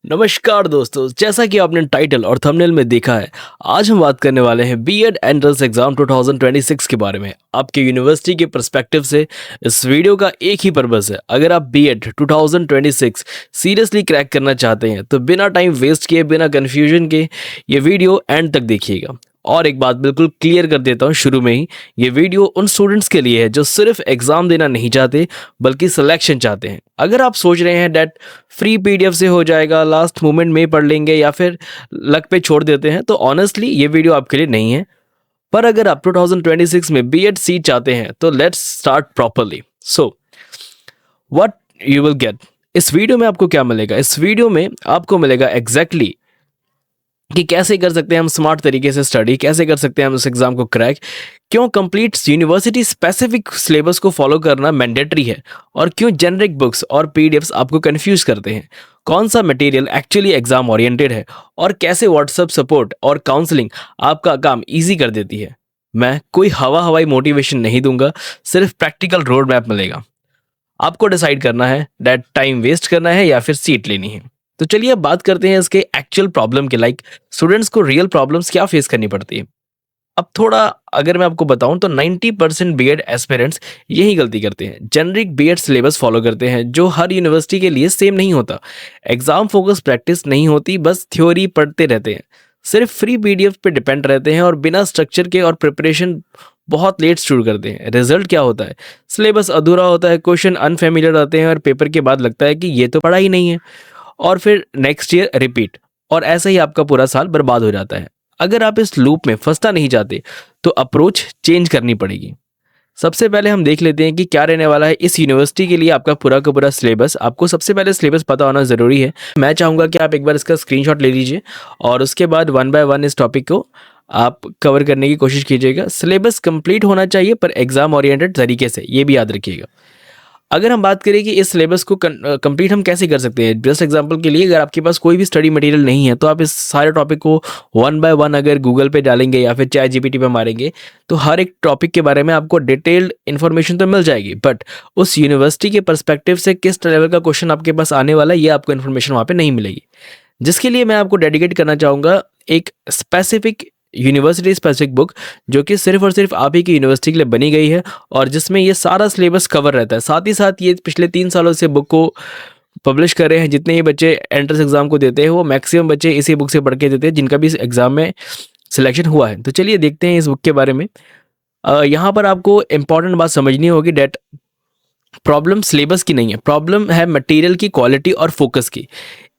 नमस्कार दोस्तों, जैसा कि आपने टाइटल और थंबनेल में देखा है, आज हम बात करने वाले हैं बीएड एंट्रेंस एग्जाम 2026 के बारे में। आपके यूनिवर्सिटी के पर्सपेक्टिव से इस वीडियो का एक ही पर्पस है। अगर आप बीएड 2026 सीरियसली क्रैक करना चाहते हैं तो बिना टाइम वेस्ट किए, बिना कन्फ्यूजन के ये वीडियो एंड तक देखिएगा। और एक बात बिल्कुल क्लियर कर देता हूँ शुरू में ही, ये वीडियो उन स्टूडेंट्स के लिए है जो सिर्फ एग्जाम देना नहीं चाहते बल्कि सिलेक्शन चाहते हैं। अगर आप सोच रहे हैं डैट फ्री पीडीएफ से हो जाएगा, लास्ट मोमेंट में पढ़ लेंगे या फिर लक पे छोड़ देते हैं, तो ऑनेस्टली ये वीडियो आपके लिए नहीं है। पर अगर आप 2026 में बीएड सीट चाहते हैं तो let's start properly. So what you will get, इस वीडियो में आपको क्या मिलेगा? इस वीडियो में आपको मिलेगा एग्जैक्टली कि कैसे कर सकते हैं हम स्मार्ट तरीके से स्टडी, कैसे कर सकते हैं हम इस एग्जाम को क्रैक, क्यों कंप्लीट यूनिवर्सिटी स्पेसिफिक सिलेबस को फॉलो करना मैंडेटरी है, और क्यों जेनरिक बुक्स और पीडीएफ्स आपको कंफ्यूज करते हैं, कौन सा मटेरियल एक्चुअली एग्जाम ओरिएंटेड है, और कैसे व्हाट्सएप सपोर्ट और काउंसलिंग आपका काम इजी कर देती है। मैं कोई हवाई मोटिवेशन नहीं दूंगा, सिर्फ प्रैक्टिकल रोड मैप मिलेगा। आपको डिसाइड करना है दैट टाइम वेस्ट करना है या फिर सीट लेनी है। तो चलिए अब बात करते हैं इसके एक्चुअल प्रॉब्लम के, लाइक स्टूडेंट्स को रियल प्रॉब्लम्स क्या फेस करनी पड़ती है। अब थोड़ा अगर मैं आपको बताऊं तो 90% बीएड एस्पिरेंट्स यही गलती करते हैं। जेनरिक बीएड सिलेबस फॉलो करते हैं जो हर यूनिवर्सिटी के लिए सेम नहीं होता। एग्जाम फोकस प्रैक्टिस नहीं होती, बस थ्योरी पढ़ते रहते हैं, सिर्फ फ्री पीडीएफ पे डिपेंड रहते हैं और बिना स्ट्रक्चर के, और प्रिपरेशन बहुत लेट शुरू करते हैं। रिजल्ट क्या होता है? सिलेबस अधूरा होता है, क्वेश्चन अनफेमिलियर आते हैं और पेपर के बाद लगता है कि ये तो पढ़ा ही नहीं है, और फिर नेक्स्ट ईयर रिपीट, और ऐसे ही आपका पूरा साल बर्बाद हो जाता है। अगर आप इस लूप में फंसना नहीं चाहते तो अप्रोच चेंज करनी पड़ेगी। सबसे पहले हम देख लेते हैं कि क्या रहने वाला है इस यूनिवर्सिटी के लिए आपका पूरा का पूरा सिलेबस। आपको सबसे पहले सिलेबस पता होना ज़रूरी है। मैं चाहूँगा कि आप एक बार इसका स्क्रीनशॉट ले लीजिए और उसके बाद 1 बाय 1 इस टॉपिक को आप कवर करने की कोशिश कीजिएगा। सिलेबस कंप्लीट होना चाहिए पर एग्जाम ओरिएंटेड तरीके से, ये भी याद रखिएगा। अगर हम बात करें कि इस सिलेबस को कंप्लीट हम कैसे कर सकते हैं, जस्ट एग्जांपल के लिए, अगर आपके पास कोई भी स्टडी मटेरियल नहीं है तो आप इस सारे टॉपिक को 1 बाय 1 अगर गूगल पे डालेंगे या फिर चैट जीपीटी पे मारेंगे तो हर एक टॉपिक के बारे में आपको डिटेल्ड इन्फॉर्मेशन तो मिल जाएगी, बट उस यूनिवर्सिटी के पर्सपेक्टिव से किस लेवल का क्वेश्चन आपके पास आने वाला है ये आपको इन्फॉर्मेशन वहाँ पे नहीं मिलेगी। जिसके लिए मैं आपको डेडिकेट करना चाहूँगा एक स्पेसिफिक यूनिवर्सिटी स्पेसिफिक बुक, जो कि सिर्फ और सिर्फ आप ही की यूनिवर्सिटी के लिए बनी गई है और जिसमें ये सारा सिलेबस कवर रहता है। साथ ही साथ ये पिछले 3 सालों से बुक को पब्लिश कर रहे हैं। जितने ही बच्चे एंट्रेंस एग्जाम को देते हैं वो मैक्सिमम बच्चे इसी बुक से पढ़ के देते हैं जिनका भी इस एग्जाम में सिलेक्शन हुआ है। तो चलिए देखते हैं इस बुक के बारे में। यहाँ पर आपको इंपॉर्टेंट बात समझनी होगी डेट प्रॉब्लम सिलेबस की नहीं है, प्रॉब्लम है मटेरियल की क्वालिटी और फोकस की।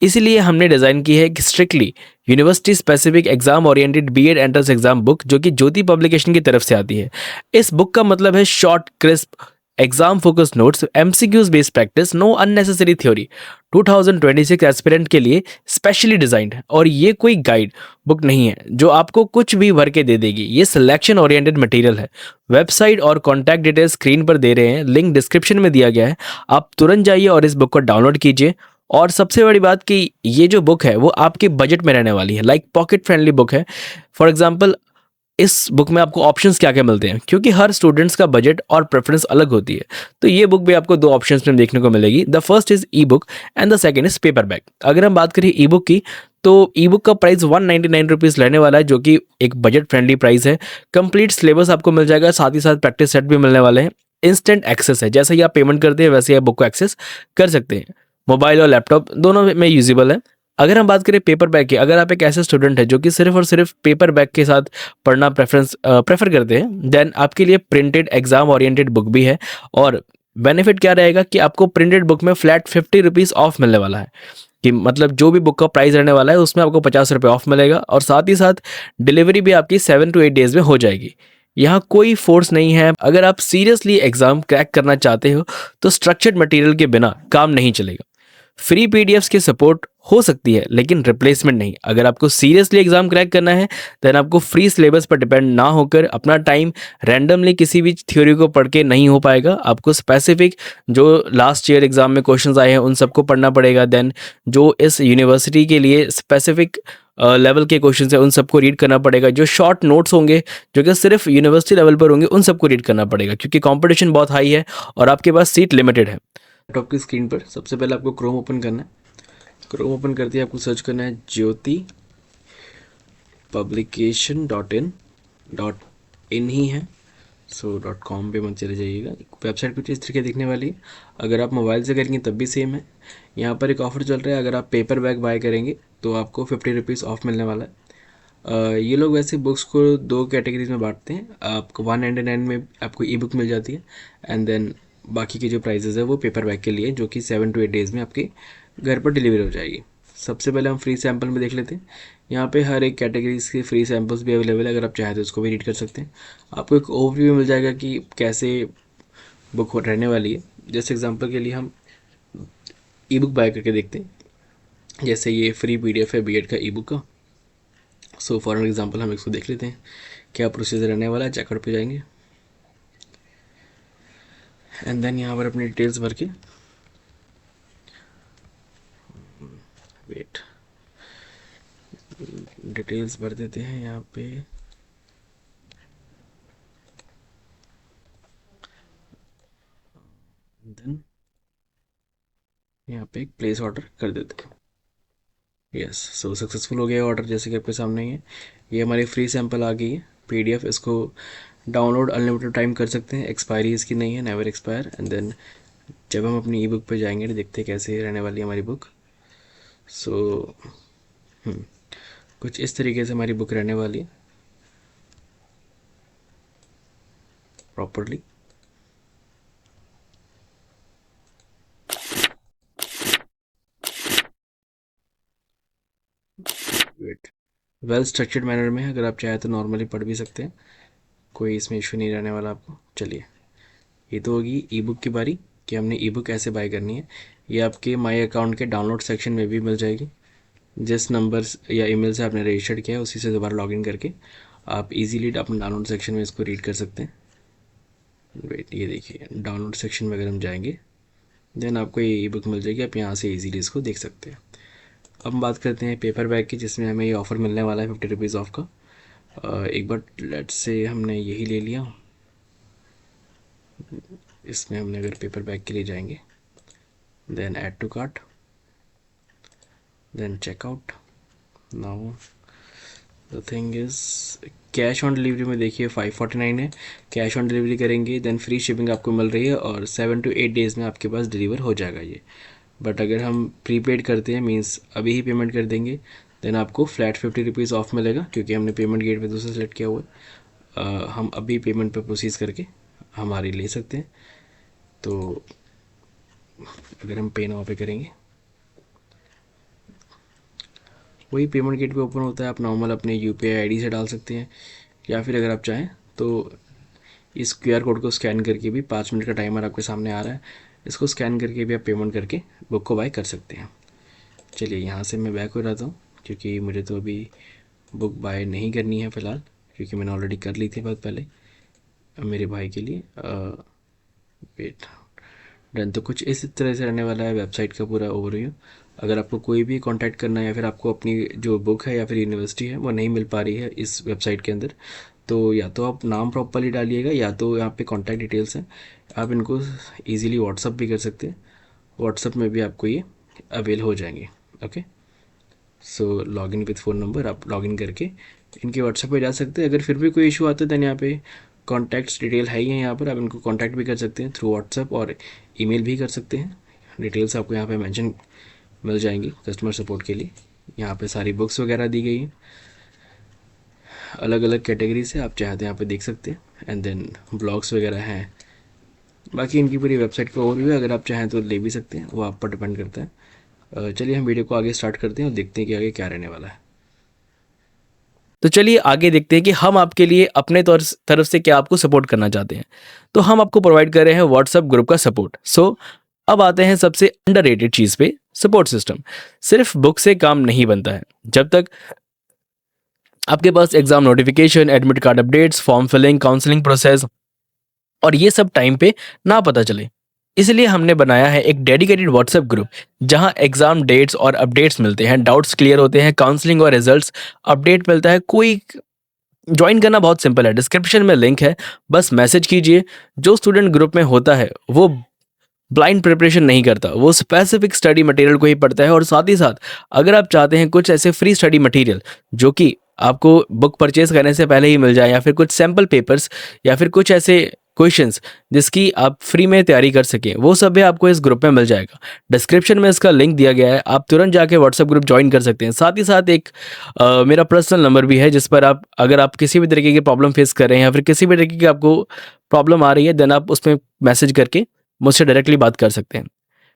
इसीलिए हमने डिज़ाइन की है कि strictly university specific exam oriented BEd entrance exam book, जो कि ज्योति पब्लिकेशन की तरफ से आती है। इस बुक का मतलब है short crisp exam focus notes, MCQs based practice, know unnecessary theory. 2026 aspirant के लिए स्पेशली डिजाइंड है और ये कोई गाइड बुक नहीं है जो आपको कुछ भी भर के दे देगी। ये सिलेक्शन ओरिएंटेड मटेरियल है। वेबसाइट और कॉन्टैक्ट डिटेल्स स्क्रीन पर दे रहे हैं, लिंक डिस्क्रिप्शन में दिया गया है। आप तुरंत जाइए और इस बुक को डाउनलोड कीजिए। और सबसे बड़ी बात कि ये जो बुक है वो आपके बजट में रहने वाली है, लाइक पॉकेट फ्रेंडली बुक है। फॉर एग्जांपल इस बुक में आपको ऑप्शंस क्या क्या मिलते हैं, क्योंकि हर स्टूडेंट्स का बजट और प्रेफरेंस अलग होती है। तो ये बुक भी आपको 2 ऑप्शंस में देखने को मिलेगी। The first is E book and the second is paper back. अगर हम बात करें ई बुक की तो ई बुक का प्राइस 199 रुपीज़ रहने वाला है, जो कि एक बजट फ्रेंडली प्राइस है। कंप्लीट सिलेबस आपको मिल जाएगा, साथ ही साथ प्रैक्टिस सेट भी मिलने वाले हैं। इंस्टेंट एक्सेस है, जैसे ही आप पेमेंट करते हैं वैसे ही आप बुक को एक्सेस कर सकते हैं। मोबाइल और लैपटॉप दोनों में यूजेबल है। अगर हम बात करें पेपर बैक की, अगर आप एक ऐसे स्टूडेंट है जो कि सिर्फ और सिर्फ पेपर बैक के साथ पढ़ना प्रेफर करते हैं, देन आपके लिए प्रिंटेड एग्जाम ओरिएंटेड बुक भी है। और बेनिफिट क्या रहेगा कि आपको प्रिंटेड बुक में फ्लैट 50 रुपीज़ ऑफ मिलने वाला है, कि मतलब जो भी बुक का प्राइस रहने वाला है उसमें आपको 50 रुपये ऑफ मिलेगा। और साथ ही साथ डिलीवरी भी आपकी 7 to 8 डेज में हो जाएगी। यहाँ कोई फोर्स नहीं है। अगर आप सीरियसली एग्जाम क्रैक करना चाहते हो तो स्ट्रक्चर्ड मटेरियल के बिना काम नहीं चलेगा। फ्री पीडीएफ्स की सपोर्ट हो सकती है लेकिन रिप्लेसमेंट नहीं। अगर आपको सीरियसली एग्जाम क्रैक करना है देन आपको फ्री सिलेबस पर डिपेंड ना होकर अपना टाइम रैंडमली किसी भी थ्योरी को पढ़ के नहीं हो पाएगा। आपको स्पेसिफिक जो लास्ट ईयर एग्जाम में क्वेश्चंस आए हैं उन सबको पढ़ना पड़ेगा। देन जो इस यूनिवर्सिटी के लिए स्पेसिफिक लेवल के क्वेश्चंस है उन सबको रीड करना पड़ेगा। जो शॉर्ट नोट्स होंगे जो कि सिर्फ यूनिवर्सिटी लेवल पर होंगे उन सबको रीड करना पड़ेगा, क्योंकि कंपटीशन बहुत हाई है और आपके पास सीट लिमिटेड है। लैपटॉप की स्क्रीन पर सबसे पहले आपको क्रोम ओपन करना है। क्रोम ओपन करते ही आपको सर्च करना है ज्योति पब्लिकेशन .in ही है, सो .com पे मत चले जाइएगा। वेबसाइट कुछ इस तरीके दिखने वाली है। अगर आप मोबाइल से करेंगे तब भी सेम है। यहाँ पर एक ऑफर चल रहा है, अगर आप पेपर बैग बाय करेंगे तो आपको 50 रुपीज़ ऑफ मिलने वाला है। ये लोग वैसे बुक्स को दो कैटेगरीज में बांटते हैं। आपको 199 में आपको ई बुक मिल जाती है, एंड देन बाकी के जो प्राइजेज़ है वो पेपर बैग के लिए, जो कि 7 to 8 डेज़ में आपके घर पर डिलीवरी हो जाएगी। सबसे पहले हम फ्री सैम्पल में देख लेते हैं। यहाँ पे हर एक कैटेगरीज के फ्री सैम्पल्स भी अवेलेबल है, अगर आप चाहें तो उसको भी रीड कर सकते हैं। आपको एक ओवरव्यू मिल जाएगा कि कैसे बुक रहने वाली है। जैसे एग्जांपल के लिए हम ई बुक बाय करके देखते हैं। जैसे ये फ्री PDF है बीएड का ई बुक का। सो फॉर एग्जांपल हम इसको देख लेते हैं क्या प्रोसीजर रहने वाला है। चेकआउट पे जाएंगे एंड देन यहाँ पर अपनी डिटेल्स भर के वेट डिटेल्स भर देते हैं यहाँ पे। देन यहाँ पे एक प्लेस ऑर्डर कर देते हैं। यस, सो सक्सेसफुल हो गया ऑर्डर, जैसे कि आपके सामने ही है। ये हमारी फ्री सैंपल आ गई है PDF। इसको डाउनलोड अनलिमिटेड टाइम कर सकते हैं, एक्सपायरी इसकी नहीं है, नेवर एक्सपायर। एंड देन जब हम अपनी ई बुक पर जाएंगे तो देखते हैं कैसे रहने वाली है हमारी बुक। सो कुछ इस तरीके से हमारी बुक रहने वाली है properly. Wait well structured manner में है, अगर आप चाहें तो नॉर्मली पढ़ भी सकते हैं, कोई इसमें इशू नहीं रहने वाला आपको। चलिए, ये तो होगी ई बुक की बारी कि हमने ई बुक कैसे बाय करनी है। ये आपके माई अकाउंट के डाउनलोड सेक्शन में भी मिल जाएगी। जिस नंबर या ईमेल से आपने रजिस्टर्ड किया है उसी से दोबारा लॉगिन करके आप इजीली अपने डाउनलोड सेक्शन में इसको रीड कर सकते हैं। वेट, ये देखिए डाउनलोड सेक्शन में अगर हम जाएंगे देन आपको ये ई बुक मिल जाएगी, आप यहाँ से इजीली इसको देख सकते हैं। अब हम बात करते हैं पेपर बैग की, जिसमें हमें ये ऑफ़र मिलने वाला है 50 रुपीज़ ऑफ का। एक बार लेट्स से हमने यही ले लिया। इसमें हमने अगर पेपर बैग के लिए जाएंगे then add to cart, then checkout. Now the thing is cash on delivery में देखिए 549 है। कैश ऑन डिलीवरी करेंगे देन फ्री शिपिंग आपको मिल रही है और 7 to 8 डेज़ में आपके पास डिलीवर हो जाएगा ये। बट अगर हम प्रीपेड करते हैं, मीन्स अभी ही पेमेंट कर देंगे, देन आपको फ्लैट 50 रुपीज़ ऑफ मिलेगा, क्योंकि हमने पेमेंट गेट पे दूसरा सेलेक्ट किया हुआ है। हम अभी पेमेंट पे प्रोसीज करके हमारी ले सकते हैं। तो अगर हम पे नाउ पे करेंगे, वही पेमेंट गेट पे ओपन होता है। आप नॉर्मल अपने UPI ID से डाल सकते हैं, या फिर अगर आप चाहें तो इस QR कोड को स्कैन करके भी, 5 मिनट का टाइमर आपके सामने आ रहा है, इसको स्कैन करके भी आप पेमेंट करके बुक को बाय कर सकते हैं। चलिए, यहाँ से मैं बैक हो जाता हूँ, क्योंकि मुझे तो अभी बुक बाय नहीं करनी है फ़िलहाल, क्योंकि मैंने ऑलरेडी कर ली थी बहुत पहले मेरे भाई के लिए। Wait done. तो कुछ इस तरह से रहने वाला है वेबसाइट का पूरा ओवरव्यू। अगर आपको कोई भी कांटेक्ट करना है, या फिर आपको अपनी जो बुक है या फिर यूनिवर्सिटी है वो नहीं मिल पा रही है इस वेबसाइट के अंदर, तो या तो आप नाम प्रॉपरली डालिएगा, या तो यहाँ पे कांटेक्ट डिटेल्स हैं, आप इनको इजीली व्हाट्सअप भी कर सकते हैं। व्हाट्सअप में भी आपको ये अवेल हो जाएंगे। Okay, so login with phone number, आप लॉगिन करके इनके व्हाट्सएप पे जा सकते हैं। अगर फिर भी कोई इशू आता है, दैन यहाँ पे कॉन्टैक्ट्स डिटेल है ही है, यहाँ पर आप इनको कॉन्टैक्ट भी कर सकते हैं थ्रू व्हाट्सएप, और ईमेल भी कर सकते हैं। डिटेल्स आपको यहाँ पे मेंशन मिल जाएंगी कस्टमर सपोर्ट के लिए। यहाँ पे सारी बुक्स वगैरह दी गई हैं अलग अलग कैटेगरी से, आप चाहते हैं यहाँ पे देख सकते हैं। एंड देन ब्लॉग्स वगैरह हैं। बाकी इनकी पूरी वेबसाइट का ओवरव्यू अगर आप चाहें तो ले भी सकते हैं, वो आप पर डिपेंड करता है। चलिए, हम वीडियो को आगे स्टार्ट करते हैं और देखते हैं कि आगे क्या रहने वाला है। तो चलिए आगे देखते हैं कि हम आपके लिए अपने तरफ से क्या आपको सपोर्ट करना चाहते हैं। तो हम आपको प्रोवाइड कर रहे हैं व्हाट्सएप ग्रुप का सपोर्ट। सो अब आते हैं सबसे अंडररेटेड चीज़ पे, सपोर्ट सिस्टम। सिर्फ बुक से काम नहीं बनता है। जब तक आपके पास exam notification, admit card updates, form filling, counselling process और ये सब टाइम पे ना पता चले, इसलिए हमने बनाया है एक डेडिकेटेड व्हाट्सएप ग्रुप, जहां एग्जाम डेट्स और अपडेट्स मिलते हैं, डाउट्स क्लियर होते हैं, काउंसलिंग और रिजल्ट्स अपडेट मिलता है। कोई ज्वाइन करना बहुत सिंपल है, डिस्क्रिप्शन में लिंक है, बस मैसेज कीजिए। जो स्टूडेंट ग्रुप में होता है वो ब्लाइंड प्रिपरेशन नहीं करता, वो स्पेसिफिक स्टडी मटेरियल को ही पढ़ता है। और साथ ही साथ अगर आप चाहते हैं कुछ ऐसे फ्री स्टडी मटेरियल जो कि आपको बुक परचेज करने से पहले ही मिल जाए, या फिर कुछ सैम्पल पेपर्स, या फिर कुछ ऐसे क्वेश्चंस जिसकी आप फ्री में तैयारी कर सकें, वो सब भी आपको इस ग्रुप में मिल जाएगा। डिस्क्रिप्शन में इसका लिंक दिया गया है, आप तुरंत जाके व्हाट्सएप ग्रुप ज्वाइन कर सकते हैं। साथ ही साथ एक मेरा पर्सनल नंबर भी है, जिस पर आप, अगर आप किसी भी तरीके की प्रॉब्लम फेस कर रहे हैं या फिर किसी भी तरीके की आपको प्रॉब्लम आ रही है, देन आप उसमें मैसेज करके मुझसे डायरेक्टली बात कर सकते हैं।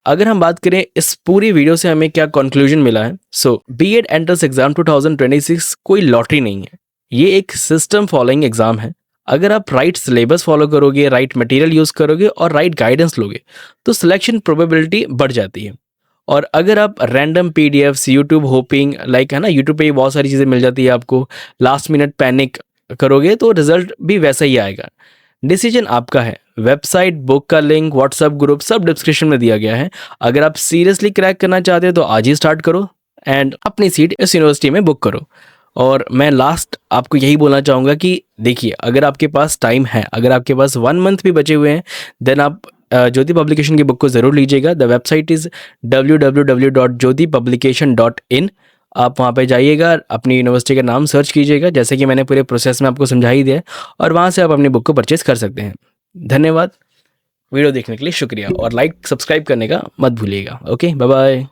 अगर हम बात करें इस पूरी वीडियो से हमें क्या कंक्लूजन मिला है, सो बीएड एंट्रेंस एग्जाम 2026 कोई लॉटरी नहीं है, ये एक सिस्टम फॉलोइंग एग्जाम है। अगर आप राइट सिलेबस फॉलो करोगे, राइट मटेरियल यूज करोगे और राइट गाइडेंस लोगे, तो सिलेक्शन प्रोबेबिलिटी बढ़ जाती है। और अगर आप random PDFs, YouTube hopping, like है ना, यूट्यूब पे ही बहुत सारी चीज़ें मिल जाती है आपको, लास्ट मिनट पैनिक करोगे तो रिजल्ट भी वैसा ही आएगा। डिसीजन आपका है। वेबसाइट, बुक का लिंक, व्हाट्सएप ग्रुप सब डिस्क्रिप्शन में दिया गया है। अगर आप सीरियसली क्रैक करना चाहते हो तो आज ही स्टार्ट करो एंड अपनी सीट इस यूनिवर्सिटी में बुक करो। और मैं लास्ट आपको यही बोलना चाहूँगा कि देखिए, अगर आपके पास टाइम है, अगर आपके पास 1 मंथ भी बचे हुए हैं, देन आप ज्योति पब्लिकेशन की बुक को ज़रूर लीजिएगा। The website is www.jyotipublication.in। आप वहाँ पे जाइएगा, अपनी यूनिवर्सिटी का नाम सर्च कीजिएगा, जैसे कि मैंने पूरे प्रोसेस में आपको समझा ही दिया है, और वहाँ से आप अपनी बुक को परचेज कर सकते हैं। धन्यवाद, वीडियो देखने के लिए शुक्रिया, और लाइक सब्सक्राइब करने का मत भूलिएगा। Okay, bye bye.